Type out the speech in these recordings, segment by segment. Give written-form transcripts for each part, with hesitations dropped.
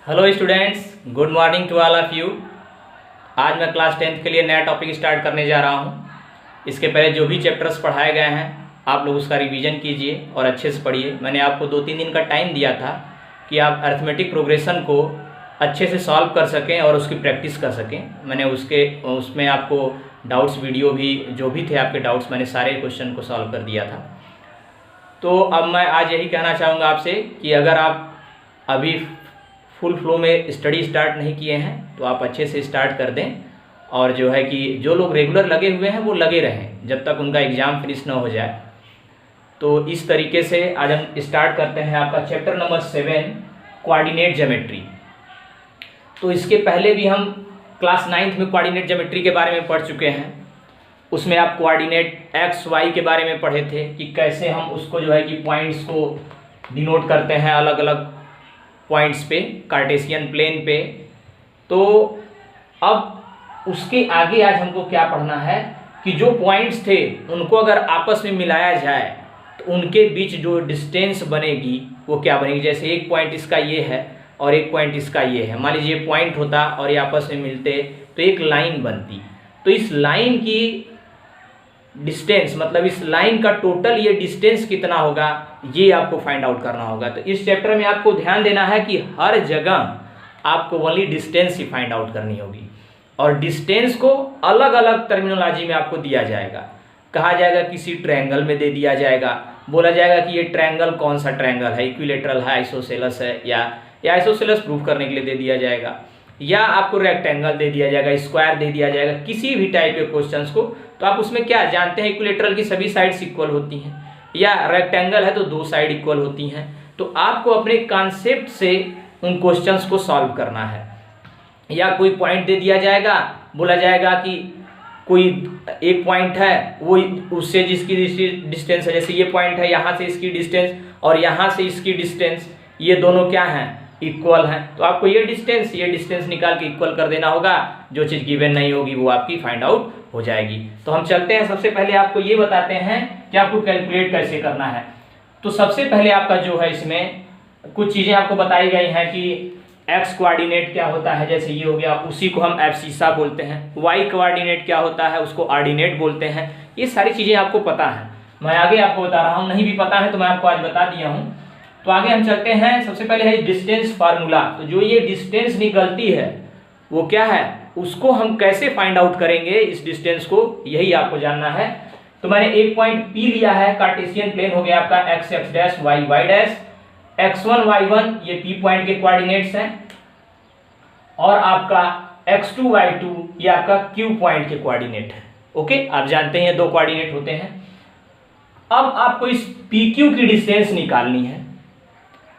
Hello students, good morning to all of you. आज मैं class 10th के लिए नया टॉपिक स्टार्ट करने जा रहा हूँ। इसके पहले जो भी चैप्टर्स पढ़ाए गए हैं आप लोग उसका रिवीजन कीजिए और अच्छे से पढ़िए। मैंने आपको 2-3 दिन का टाइम दिया था कि आप अरिथमेटिक प्रोग्रेशन को अच्छे से सॉल्व कर सकें और उसकी प्रैक्टिस कर सकें। मैंने उसमें आपको डाउट्स वीडियो भी जो भी थे आपके डाउट्स मैंने सारे क्वेश्चन को सॉल्व कर दिया था। तो अब मैं आज यही कहना चाहूँगा आपसे कि अगर आप अभी फुल फ्लो में स्टडी स्टार्ट नहीं किए हैं तो आप अच्छे से स्टार्ट कर दें, और जो है कि जो लोग रेगुलर लगे हुए हैं वो लगे रहें जब तक उनका एग्ज़ाम फिनिश ना हो जाए। तो इस तरीके से आज हम स्टार्ट करते हैं आपका चैप्टर नंबर 7 कोऑर्डिनेट ज्योमेट्री। तो इसके पहले भी हम क्लास 9th में कोऑर्डिनेट ज्योमेट्री के बारे में पढ़ चुके हैं। उसमें आप कोऑर्डिनेट एक्स वाई के बारे में पढ़े थे कि कैसे हम उसको जो है कि पॉइंट्स को डिनोट करते हैं अलग अलग पॉइंट्स पे कार्टेशियन प्लेन पे। तो अब उसके आगे आज हमको क्या पढ़ना है कि जो पॉइंट्स थे उनको अगर आपस में मिलाया जाए तो उनके बीच जो डिस्टेंस बनेगी वो क्या बनेगी। जैसे एक पॉइंट इसका ये है और एक पॉइंट इसका ये है, मान लीजिए पॉइंट होता और ये आपस में मिलते तो एक लाइन बनती। तो इस लाइन की डिस्टेंस मतलब इस लाइन का टोटल ये डिस्टेंस कितना होगा ये आपको फाइंड आउट करना होगा। तो इस चैप्टर में आपको ध्यान देना है कि हर जगह आपको ओनली डिस्टेंस ही फाइंड आउट करनी होगी, और डिस्टेंस को अलग अलग टर्मिनोलॉजी में आपको दिया जाएगा। कहा जाएगा किसी ट्रायंगल में दे दिया जाएगा, बोला जाएगा कि ये ट्रायंगल कौन सा ट्रायंगल है, इक्विलेटरल है, आइसोसेलस है, या आइसोसेलस प्रूफ करने के लिए दे दिया जाएगा, या आपको रेक्टेंगल दे दिया जाएगा, स्क्वायर दे दिया जाएगा, किसी भी टाइप के क्वेश्चंस को। तो आप उसमें क्या जानते हैं, इक्विलेटरल की सभी साइड्स इक्वल होती हैं, या रेक्टेंगल है तो 2 साइड इक्वल होती हैं। तो आपको अपने कॉन्सेप्ट से उन क्वेश्चंस को सॉल्व करना है। या कोई पॉइंट दे दिया जाएगा, बोला जाएगा कि कोई एक पॉइंट है वो उससे जिसकी डिस्टेंस है, जैसे ये पॉइंट है यहाँ से इसकी डिस्टेंस और यहाँ से इसकी डिस्टेंस, ये दोनों क्या हैं, इक्वल हैं। तो आपको ये डिस्टेंस निकाल के इक्वल कर देना होगा। जो चीज़ गिवन नहीं होगी वो आपकी फाइंड आउट हो जाएगी। तो हम चलते हैं, सबसे पहले आपको ये बताते हैं कि आपको कैलकुलेट कैसे करना है। तो सबसे पहले आपका जो है इसमें कुछ चीज़ें आपको बताई गई हैं कि एक्स कोऑर्डिनेट क्या होता है, जैसे ये हो गया, उसी को हम एब्सिसा बोलते हैं। वाई कोऑर्डिनेट क्या होता है, उसको ऑर्डिनेट बोलते हैं। ये सारी चीज़ें आपको पता है, मैं आगे आपको बता रहा हूँ। नहीं भी पता है तो मैं आपको आज बता दिया हूँ। तो आगे हम चलते हैं। सबसे पहले है डिस्टेंस फार्मूला। तो जो ये डिस्टेंस निकलती है वो क्या है, उसको हम कैसे फाइंड आउट करेंगे, इस डिस्टेंस को, यही आपको जानना है। तो मैंने एक पॉइंट P लिया है, कार्टेशियन प्लेन हो गया आपका x x dash y y dash, x1 y1 ये P पॉइंट के कोऑर्डिनेट्स हैं, और आपका x2 y2 ये आपका Q पॉइंट के कोऑर्डिनेट है। ओके, आप जानते हैं 2 कोऑर्डिनेट होते हैं। अब आपको इस PQ की डिस्टेंस निकालनी है।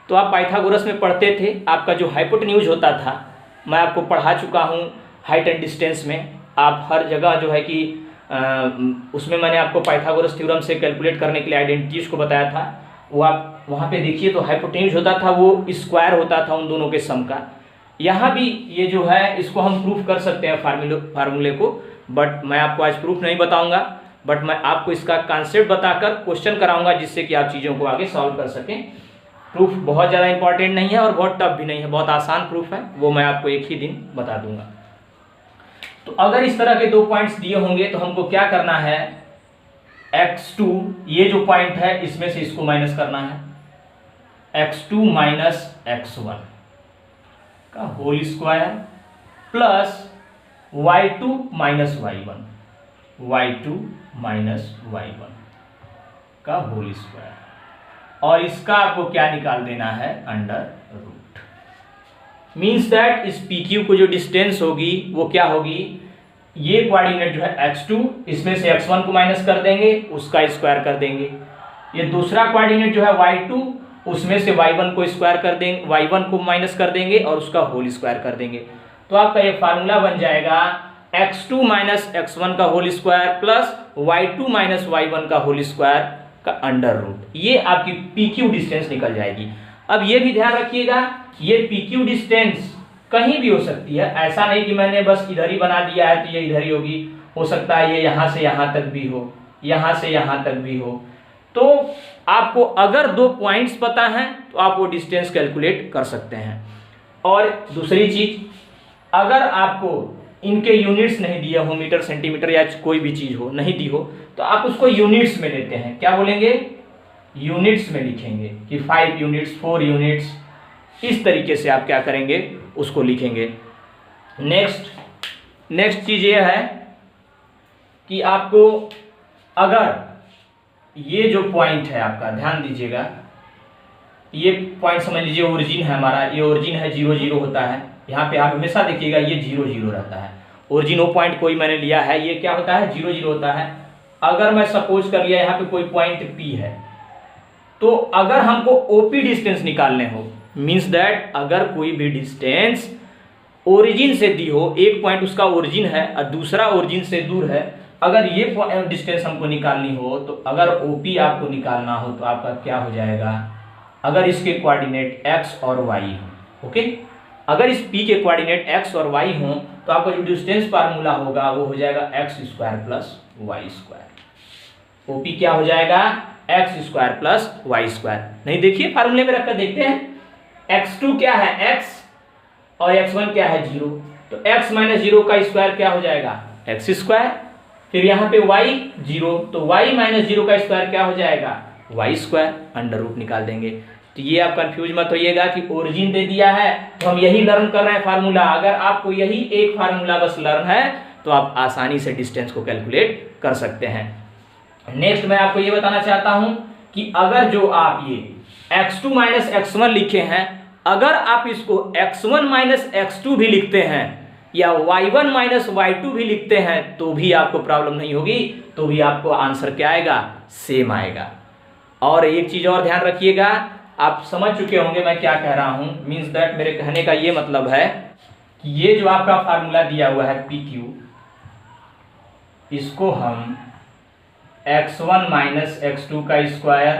तो आप पाइथागोरस में पढ़ते थे, आपका जो हाइपोटेन्यूज होता था मैं आपको पढ़ा चुका हूँ हाइट एंड डिस्टेंस में। आप हर जगह जो है कि उसमें मैंने आपको पाइथागोरस थ्योरम से कैलकुलेट करने के लिए आइडेंटिटीज को बताया था। वो आप वहाँ पे देखिए, तो हाइपोटेन्यूज होता था वो स्क्वायर होता था उन दोनों के सम का। यहाँ भी ये जो है इसको हम प्रूफ कर सकते हैं फार्मूले को, बट मैं आपको आज प्रूफ नहीं बताऊँगा, बट मैं आपको इसका कॉन्सेप्ट बताकर क्वेश्चन कराऊँगा जिससे कि आप चीज़ों को आगे सॉल्व कर सकें। प्रूफ बहुत ज़्यादा इंपॉर्टेंट नहीं है और बहुत टफ भी नहीं है, बहुत आसान प्रूफ है, वो मैं आपको एक ही दिन बता दूंगा। तो अगर इस तरह के 2 पॉइंट्स दिए होंगे तो हमको क्या करना है, x2 ये जो पॉइंट है इसमें से इसको माइनस करना है, x2 माइनस x1 का whole square plus y2 minus y1, y2 minus y1 का होल स्क्वायर, और इसका आपको क्या निकाल देना है, अंडर रूट। मीन्स दैट इस PQ को जो डिस्टेंस होगी वो क्या होगी, ये कोऑर्डिनेट जो है x2 इसमें से x1 को माइनस कर देंगे, उसका स्क्वायर कर देंगे। ये दूसरा कोऑर्डिनेट जो है y2 उसमें से y1 को स्क्वायर कर देंगे, y1 को माइनस कर देंगे और उसका होल स्क्वायर कर देंगे। तो आपका ये फार्मूला बन जाएगा x2 माइनस x1 का whole square plus y2 minus y1 का होल स्क्वायर का अंडर रूट। ये आपकी PQ डिस्टेंस निकल जाएगी। अब ये भी ध्यान रखिएगा, ये PQ डिस्टेंस कहीं भी हो सकती है, ऐसा नहीं कि मैंने बस इधर ही बना दिया है तो ये इधर ही होगी। हो सकता है ये यहाँ से यहाँ तक भी हो, यहाँ से यहाँ तक भी हो। तो आपको अगर 2 पॉइंट्स पता हैं तो आप वो डिस्टेंस कैलकुलेट कर सकते हैं। और दूसरी चीज, अगर आपको इनके यूनिट्स नहीं दिए हो, मीटर सेंटीमीटर या कोई भी चीज हो नहीं दी हो, तो आप उसको यूनिट्स में लेते हैं। क्या बोलेंगे? यूनिट्स में लिखेंगे कि 5 यूनिट्स, 4 यूनिट्स, इस तरीके से आप क्या करेंगे, उसको लिखेंगे। नेक्स्ट चीज ये है कि आपको अगर ये जो पॉइंट है आपका, ध्यान दीजिएगा, ये पॉइंट समझ लीजिए ओरिजिन है हमारा, ये ओरिजिन है, 0 0 होता है। यहाँ पे आप हमेशा देखिएगा ये 0 0 रहता है। ओरिजिन वो पॉइंट कोई मैंने लिया है, ये क्या होता है, 0 0 होता है। अगर मैं सपोज कर लिया यहाँ पे कोई पॉइंट P है, तो अगर हमको OP डिस्टेंस निकालने हो, मीन्स दैट अगर कोई भी डिस्टेंस ओरिजिन से दी हो, एक पॉइंट उसका ओरिजिन है और दूसरा ओरिजिन से दूर है, अगर ये डिस्टेंस हमको निकालनी हो, तो अगर OP आपको निकालना हो तो आपका क्या हो जाएगा, अगर इसके कोऑर्डिनेट x और y हो, ओके, अगर इस P के कोऑर्डिनेट x और y हो, तो आपका जो डिस्टेंस फार्मूला होगा वो हो जाएगा x² प्लस y²। OP क्या हो जाएगा, x² प्लस y²। नहीं, देखिए फार्मूले में रखकर देखते हैं। x2 क्या है, x, और x1 क्या है, 0, तो x माइनस 0 का स्क्वायर क्या हो जाएगा, x²। फिर यहाँ पे y 0, तो y माइनस 0 का स्क्वायर क्या हो जाएगा, y²। अंडर रूट निकाल देंगे। तो ये आप कंफ्यूज मत होइएगा कि ओरिजिन दे दिया है तो हम यही लर्न कर रहे हैं फार्मूला। अगर आपको यही एक फार्मूला बस लर्न है तो आप आसानी से डिस्टेंस को कैलकुलेट कर सकते हैं। नेक्स्ट मैं आपको ये बताना चाहता हूं कि अगर जो आप ये x2 माइनस x1 लिखे हैं, अगर आप इसको x1 माइनस x2 भी लिखते हैं या y1 माइनस y2 भी लिखते हैं तो भी आपको प्रॉब्लम नहीं होगी, तो भी आपको आंसर क्या आएगा, सेम आएगा। और एक चीज और ध्यान रखिएगा, आप समझ चुके होंगे मैं क्या कह रहा हूं, मीन्स दैट मेरे कहने का ये मतलब है कि ये जो आपका फार्मूला दिया हुआ है PQ, इसको हम x1 माइनस x2 का square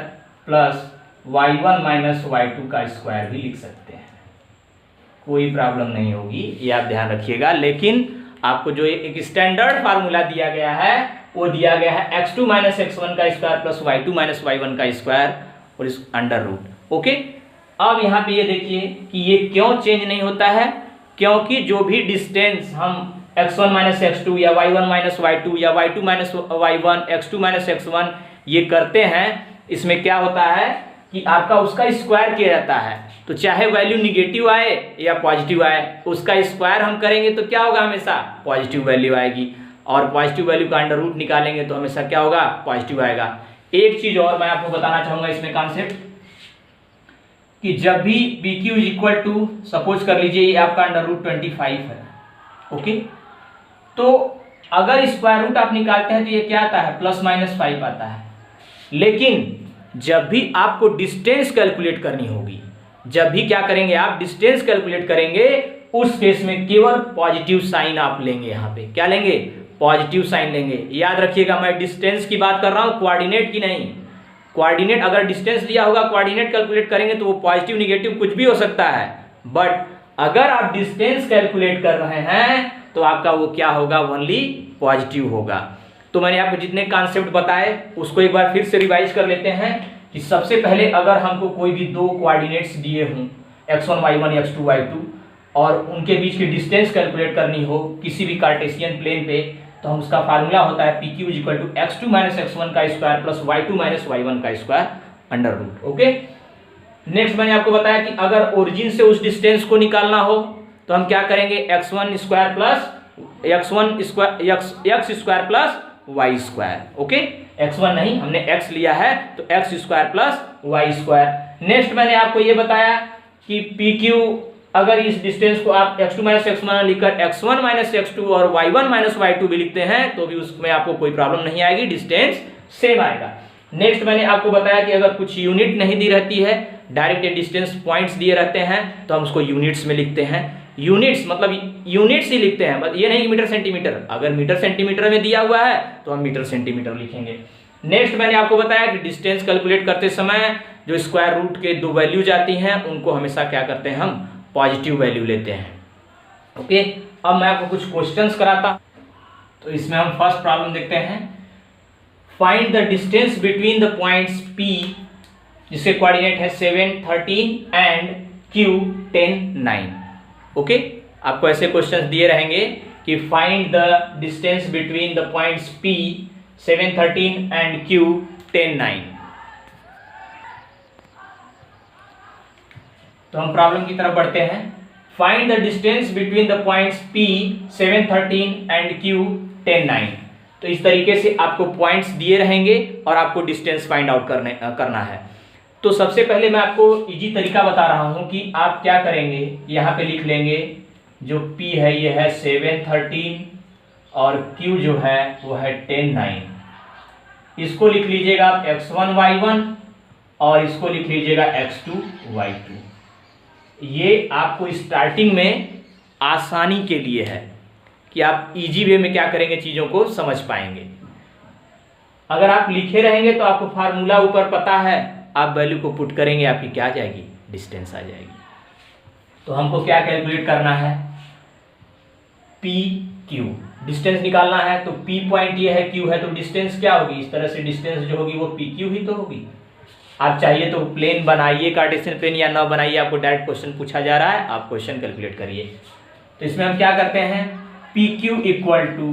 plus y1 minus y2 का स्क्वायर भी लिख सकते हैं, कोई प्रॉब्लम नहीं होगी, ये आप ध्यान रखिएगा। लेकिन आपको जो एक स्टैंडर्ड फार्मूला दिया गया है वो दिया गया है x2 माइनस x1 का square plus y2 minus y1 का स्क्वायर और इस अंडर रूट, ओके। अब यहाँ पे ये देखिए कि ये क्यों चेंज नहीं होता है, क्योंकि जो भी डिस्टेंस हम x1 माइनस x2 या y1 माइनस y2 या y2 minus y1, x2 minus x1 ये करते हैं, इसमें क्या होता है कि आपका उसका स्क्वायर किया जाता है। तो चाहे वैल्यू निगेटिव आए या पॉजिटिव आए, उसका स्क्वायर हम करेंगे तो क्या होगा, हमेशा पॉजिटिव वैल्यू आएगी, और पॉजिटिव वैल्यू का अंडर रूट निकालेंगे तो हमेशा क्या होगा, पॉजिटिव आएगा। एक चीज और मैं आपको बताना चाहूंगा इसमें कॉन्सेप्ट, कि जब भी PQ is equal to, suppose कर लीजिए ये आपका अंडर रूट 25 है, ओके, तो अगर स्क्वायर रूट आप निकालते हैं तो ये क्या आता है, प्लस माइनस 5 आता है। लेकिन जब भी आपको डिस्टेंस कैलकुलेट करनी होगी, जब भी क्या करेंगे आप, डिस्टेंस कैलकुलेट करेंगे, उस केस में केवल पॉजिटिव साइन आप लेंगे। यहाँ पे क्या लेंगे, पॉजिटिव साइन लेंगे। याद रखिएगा मैं डिस्टेंस की बात कर रहा हूँ, कोऑर्डिनेट की नहीं। कोऑर्डिनेट अगर डिस्टेंस दिया होगा, कोऑर्डिनेट कैलकुलेट करेंगे तो वो पॉजिटिव निगेटिव कुछ भी हो सकता है, बट अगर आप डिस्टेंस कैलकुलेट कर रहे हैं तो आपका वो क्या होगा, ओनली पॉजिटिव होगा। तो मैंने आपको जितने कॉन्सेप्ट बताए उसको एक बार फिर से रिवाइज कर लेते हैं कि सबसे पहले अगर हमको कोई भी दो कोऑर्डिनेट्स दिए हों, x1 y1 x2 y2, और उनके बीच की डिस्टेंस कैलकुलेट करनी हो किसी भी कार्टेशियन प्लेन पे, तो हम उसका फार्मूला होता है PQ is equal to x2 minus x1 का square plus y2 minus y1 का square under root, okay. Next मैंने आपको बताया कि अगर ओरिजिन से उस डिस्टेंस को निकालना हो तो हम क्या करेंगे, x1 square plus x1 square x square plus y square, okay. x1 नहीं, हमने x लिया है तो x square plus y square. Next मैंने आपको ये बताया कि PQ अगर इस डिस्टेंस को आप x2 माइनस x1 लिखकर x1 माइनस x2 और y1 माइनस y2 भी लिखते हैं तो भी उसमें आपको कोई प्रॉब्लम नहीं आएगी, डिस्टेंस सेम आएगा। नेक्स्ट मैंने आपको बताया कि अगर कुछ यूनिट नहीं दी रहती है, डायरेक्ट डिस्टेंस पॉइंट्स दिए रहते हैं तो हम उसको यूनिट्स में लिखते हैं। यूनिट्स मतलब यूनिट्स ही लिखते हैं, बस ये नहीं कि मीटर सेंटीमीटर। अगर मीटर सेंटीमीटर में दिया हुआ है तो हम मीटर सेंटीमीटर लिखेंगे। नेक्स्ट मैंने आपको बताया कि डिस्टेंस कैलकुलेट करते समय जो स्क्वायर रूट के दो वैल्यूज आती हैं उनको हमेशा क्या करते हैं, हम पॉजिटिव वैल्यू लेते हैं, ओके। अब मैं आपको कुछ क्वेश्चंस कराता, तो इसमें हम फर्स्ट प्रॉब्लम देखते हैं। Find the distance between the points P जिसके कोऑर्डिनेट है 7, 13 एंड Q, 10, 9। ओके, आपको ऐसे क्वेश्चंस दिए रहेंगे कि find the distance between the points P 713 and Q 109। तो हम प्रॉब्लम की तरफ बढ़ते हैं। Find the distance between the points P 713 and Q 109। तो इस तरीके से आपको पॉइंट्स दिए रहेंगे और आपको डिस्टेंस फाइंड आउट करना है। तो सबसे पहले मैं आपको इजी तरीका बता रहा हूं कि आप क्या करेंगे, यहाँ पे लिख लेंगे जो P है ये है 713 और Q जो है वो है 109। इसको लिख लीजिएगा आप x1 y1 और इसको लिख लीजिएगा x2 y2। ये आपको स्टार्टिंग में आसानी के लिए है कि आप इजी वे में क्या करेंगे, चीज़ों को समझ पाएंगे। अगर आप लिखे रहेंगे तो आपको फार्मूला ऊपर पता है, आप वैल्यू को पुट करेंगे, आपकी क्या आ जाएगी, डिस्टेंस आ जाएगी। तो हमको क्या कैलकुलेट करना है, पी क्यू, डिस्टेंस निकालना है। तो P पॉइंट ये है, Q है, तो डिस्टेंस क्या होगी, इस तरह से डिस्टेंस जो होगी वो PQ ही तो होगी। आप चाहिए तो प्लेन बनाइए कार्टेशियन प्लेन या ना बनाइए, आपको डायरेक्ट क्वेश्चन पूछा जा रहा है, आप क्वेश्चन कैलकुलेट करिए। तो इसमें हम क्या करते हैं, PQ इक्वल टू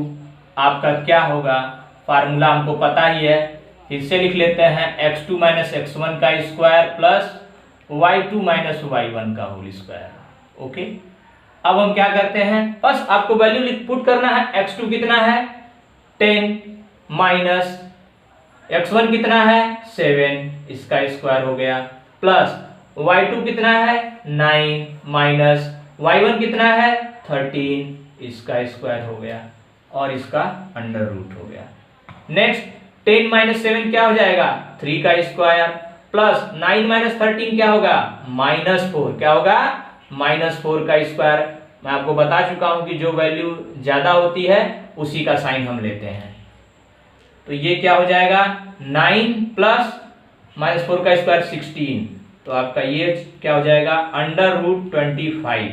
आपका क्या होगा, फार्मूला हमको पता ही है, फिर से लिख लेते हैं x2 माइनस x1 का square plus y2 minus y1 का होल स्क्वायर। ओके, अब हम क्या करते हैं, बस आपको वैल्यू पुट करना है। x2 कितना है 10 माइनस x1 कितना है 7, इसका स्क्वायर हो गया, प्लस y2 कितना है 9 माइनस y1 कितना है 13, इसका स्क्वायर हो गया और इसका अंडर रूट हो गया। नेक्स्ट 10 माइनस 7 क्या हो जाएगा 3 का स्क्वायर, प्लस 9 माइनस 13 क्या होगा -4, क्या होगा -4 का स्क्वायर। मैं आपको बता चुका हूं कि जो वैल्यू ज्यादा होती है उसी का साइन हम लेते हैं। तो ये क्या हो जाएगा 9 प्लस -4 का स्क्वायर 16, तो आपका ये क्या हो जाएगा अंडर रूट 25।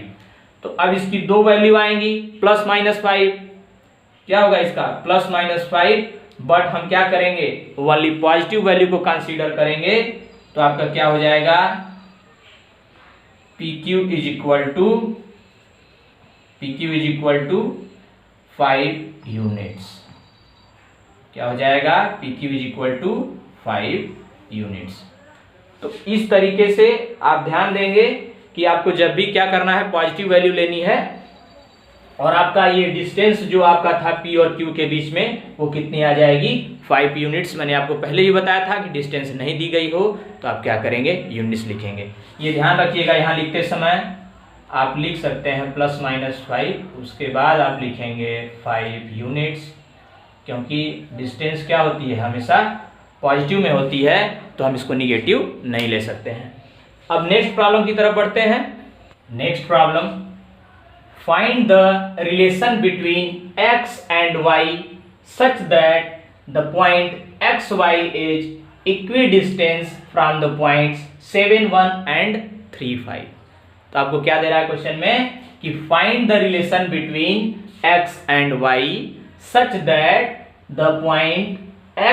तो अब इसकी दो वैल्यू आएंगी प्लस -5, क्या होगा इसका +-5, बट हम क्या करेंगे वाली पॉजिटिव वैल्यू को कंसीडर करेंगे। तो आपका क्या हो जाएगा PQ is equal to 5 units, क्या हो जाएगा PQ is equal to 5 units. तो इस तरीके से आप ध्यान देंगे कि आपको जब भी क्या करना है पॉजिटिव वैल्यू लेनी है, और आपका ये डिस्टेंस जो आपका था P और Q के बीच में वो कितनी आ जाएगी 5 यूनिट्स। मैंने आपको पहले ही बताया था कि डिस्टेंस नहीं दी गई हो तो आप क्या करेंगे यूनिट्स लिखेंगे। ये ध्यान रखिएगा, यहाँ लिखते समय आप लिख सकते हैं +-5, उसके बाद आप लिखेंगे 5 यूनिट्स, क्योंकि डिस्टेंस क्या होती है हमेशा पॉजिटिव में होती है, तो हम इसको निगेटिव नहीं ले सकते हैं। अब नेक्स्ट प्रॉब्लम की तरफ बढ़ते हैं। Next problem, find the relation between x and y such that the point xy is equidistance from the points 7, 1 and 3, 5। तो आपको क्या दे रहा है क्वेश्चन में कि find the relation between x and y such that the point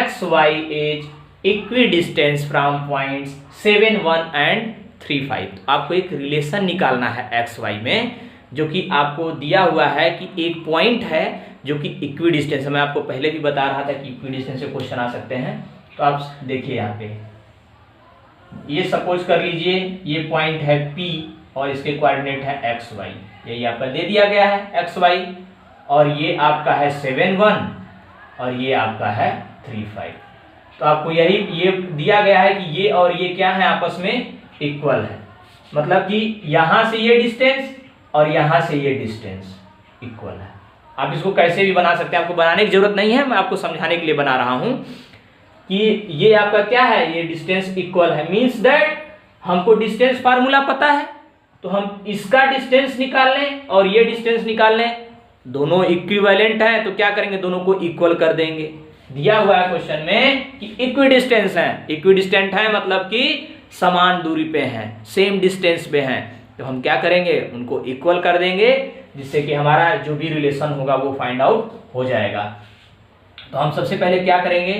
xy is equidistance from points 7, 1 and 3, 5। आपको एक relation निकालना है xy में, जो कि आपको दिया हुआ है कि एक पॉइंट है जो कि इक्विडिस्टेंस है। मैं आपको पहले भी बता रहा था कि इक्विडिस्टेंस से क्वेश्चन आ सकते हैं। तो आप देखिए यहाँ पे, ये सपोज कर लीजिए ये पॉइंट है P और इसके कोऑर्डिनेट है xy, यही आपका दे दिया गया है xy, और ये आपका है 7, 1 और ये आपका है 3, 5। तो आपको ये दिया गया है कि ये और ये क्या है आपस में इक्वल है, मतलब कि यहां से ये डिस्टेंस और यहां से ये डिस्टेंस इक्वल है। आप इसको कैसे भी बना सकते हैं, आपको बनाने की जरूरत नहीं है, मैं आपको समझाने के लिए बना रहा हूं कि ये आपका क्या है, ये डिस्टेंस इक्वल है, मींस दैट हमको डिस्टेंस फार्मूला पता है, तो हम इसका डिस्टेंस निकाल लें और ये डिस्टेंस निकाल लें, दोनों इक्विवेलेंट है, तो क्या करेंगे दोनों को इक्वल कर देंगे। दिया हुआ है क्वेश्चन में कि इक्विडिस्टेंस है, इक्विडिस्टेंट है मतलब कि समान दूरी पे हैं, सेम डिस्टेंस पे हैं, तो हम क्या करेंगे उनको इक्वल कर देंगे, जिससे कि हमारा जो भी रिलेशन होगा वो फाइंड आउट हो जाएगा। तो हम सबसे पहले क्या करेंगे,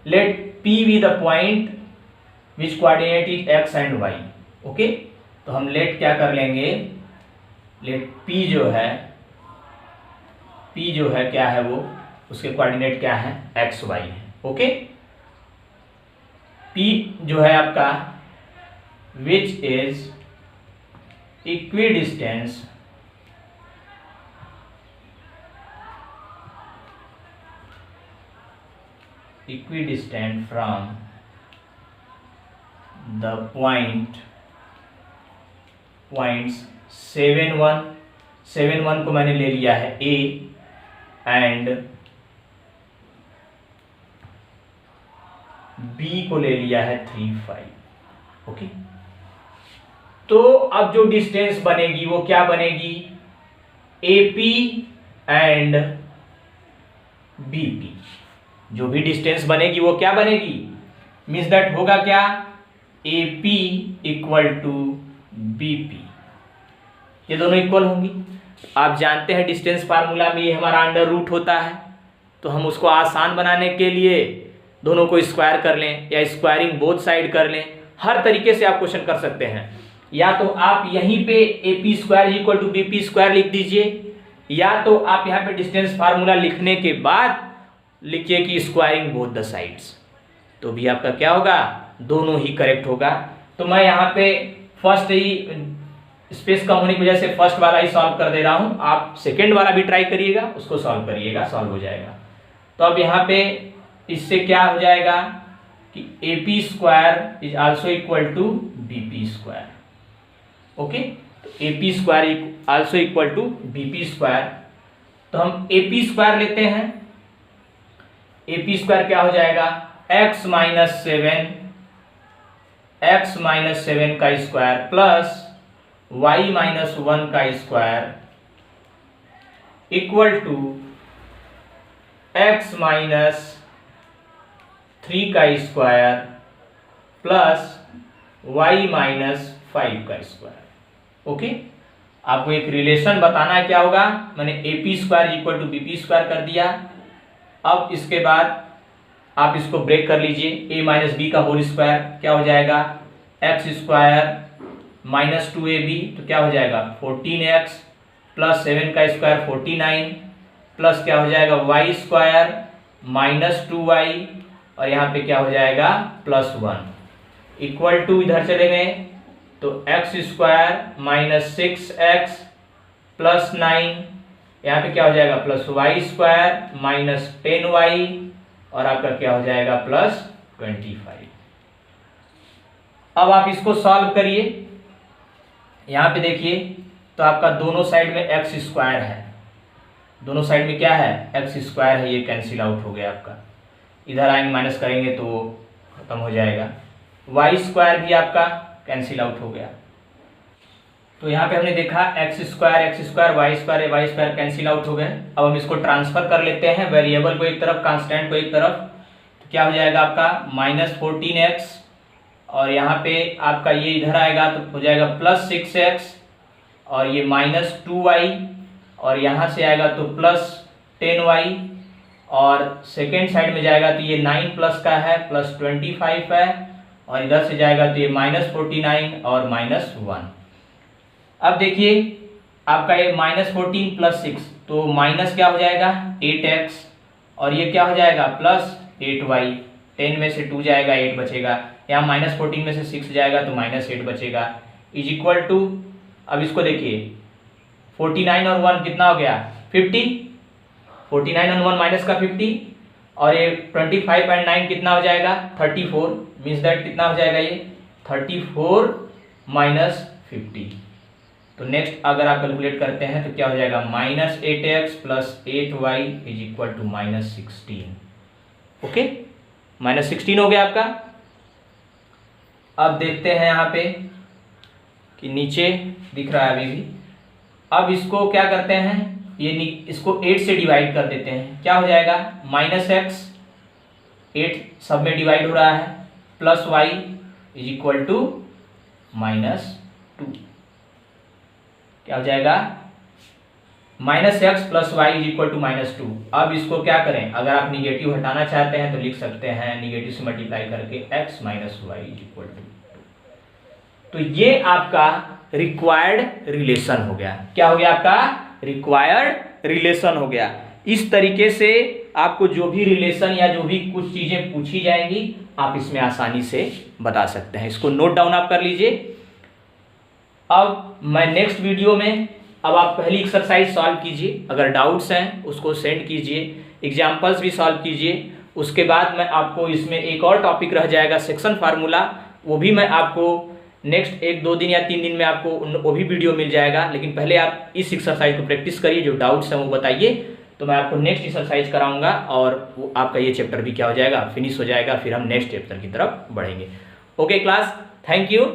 let P be the point which coordinate is x and y। Okay, तो हम लेट क्या कर लेंगे, लेट P जो है क्या है, वो उसके कोऑर्डिनेट क्या है, एक्स वाई है। ओके, P जो है आपका which is equidistance from the points 7 1 को मैंने ले लिया है A एंड B को ले लिया है 3 5। ओके, तो अब जो डिस्टेंस बनेगी वो क्या बनेगी, AP एंड BP। जो भी डिस्टेंस बनेगी वो क्या बनेगी, मीन्स दैट होगा क्या, AP इक्वल टू BP। ये दोनों इक्वल होंगी। आप जानते हैं डिस्टेंस फार्मूला में ये हमारा अंडर रूट होता है, तो हम उसको आसान बनाने के लिए दोनों को स्क्वायर कर लें या स्क्वायरिंग बोथ साइड कर लें। हर तरीके से आप क्वेश्चन कर सकते हैं। या तो आप यहीं पे AP square equal to BP square लिख दीजिए, या तो आप यहाँ पे डिस्टेंस फार्मूला लिखने के बाद लिखिए कि स्क्वायरिंग बोथ द साइड्स, तो भी आपका क्या होगा, दोनों ही करेक्ट होगा। तो मैं यहाँ पे फर्स्ट ही स्पेस कम होने की वजह से फर्स्ट वाला ही सॉल्व कर दे रहा हूँ। आप सेकेंड वाला भी ट्राई करिएगा, उसको सॉल्व करिएगा, सॉल्व हो जाएगा। तो अब यहाँ पे इससे क्या हो जाएगा कि AP square is also equal to BP square. Okay, तो AP square also equal to BP square. तो हम AP स्क्वायर लेते हैं। AP स्क्वायर क्या हो जाएगा, x माइनस 7 का स्क्वायर प्लस y माइनस 1 का square equal to x minus 3 का स्क्वायर प्लस y माइनस 5 का स्क्वायर। ओके, आपको एक रिलेशन बताना है, क्या होगा, मैंने AP square equal to BP square कर दिया। अब इसके बाद आप इसको ब्रेक कर लीजिए, a माइनस b का होल स्क्वायर क्या हो जाएगा, x स्क्वायर माइनस 2ab, तो क्या हो जाएगा 14x प्लस 7 का स्क्वायर 49 प्लस क्या हो जाएगा y स्क्वायर माइनस 2y और यहाँ पे क्या हो जाएगा प्लस 1 इक्वल टू, इधर चले गए तो x square minus 6x plus 9, यहाँ पे क्या हो जाएगा plus y square minus 10y और आपका क्या हो जाएगा प्लस 25। अब आप इसको सॉल्व करिए। यहाँ पे देखिए तो आपका दोनों साइड में x स्क्वायर है, दोनों साइड में क्या है x स्क्वायर है, ये कैंसिल आउट हो गया आपका। इधर आएंगे माइनस करेंगे तो खत्म हो जाएगा, y स्क्वायर भी आपका कैंसिल आउट हो गया। तो यहाँ पे हमने देखा x square y square cancel out हो गए। अब हम इसको ट्रांसफर कर लेते हैं, वेरिएबल को एक तरफ, कांस्टेंट को एक तरफ। तो क्या हो जाएगा आपका माइनस 14x और यहाँ पे आपका ये इधर आएगा तो हो जाएगा प्लस 6x और ये माइनस 2y और यहाँ से आएगा तो प्लस 10y और सेकेंड साइड में जाएगा तो ये 9 प्लस का है प्लस 25 है और इधर से जाएगा तो ये माइनस 49 और माइनस 1। अब देखिए आपका ये माइनस 14 प्लस 6 तो माइनस क्या हो जाएगा 8x और ये क्या हो जाएगा प्लस 8y, 10 में से 2 जाएगा 8 बचेगा, यहाँ माइनस 14 में से 6 जाएगा तो माइनस 8 बचेगा इज इक्वल टू, अब इसको देखिए 49 और 1 कितना हो गया 50, 49 और 1 माइनस का 50 और ये 25 एंड 9 कितना हो जाएगा 34, मीन्स दैट कितना हो जाएगा ये 34 माइनस 50। तो नेक्स्ट अगर आप कैलकुलेट करते हैं तो क्या हो जाएगा minus 8x plus 8y is equal to minus 16। Okay, minus 16 हो गया आपका। अब देखते हैं यहाँ पे कि नीचे दिख रहा है अभी भी। अब इसको क्या करते हैं, ये इसको 8 से डिवाइड कर देते हैं, क्या हो जाएगा माइनस x, 8 सब में डिवाइड हो रहा है, plus y is equal to minus 2। क्या हो जाएगा minus x plus y is equal to minus 2। अब इसको क्या करें, अगर आप निगेटिव हटाना चाहते हैं तो लिख सकते हैं निगेटिव से मल्टीप्लाई करके x minus y is equal to 2। तो ये आपका रिक्वायर्ड रिलेशन हो गया। क्या हो गया आपका? रिक्वायर्ड रिलेशन हो गया। इस तरीके से आपको जो भी रिलेशन या जो भी कुछ चीजें पूछी जाएंगी आप इसमें आसानी से बता सकते हैं। इसको नोट डाउन आप कर लीजिए। अब मैं नेक्स्ट वीडियो में, अब आप पहली एक्सरसाइज सॉल्व कीजिए, अगर डाउट्स हैं उसको सेंड कीजिए, एग्जाम्पल्स भी सॉल्व कीजिए। उसके बाद मैं आपको इसमें एक और टॉपिक रह जाएगा सेक्शन फार्मूला, वो भी मैं आपको नेक्स्ट 1-2 दिन या 3 दिन में आपको वो भी वीडियो मिल जाएगा। लेकिन पहले आप इस एक्सरसाइज को प्रैक्टिस करिए, जो डाउट्स हैं वो बताइए, तो मैं आपको नेक्स्ट एक्सरसाइज कराऊंगा और वो आपका ये चैप्टर भी क्या हो जाएगा? फिनिश हो जाएगा। फिर हम नेक्स्ट चैप्टर की तरफ बढ़ेंगे। Okay class, thank you.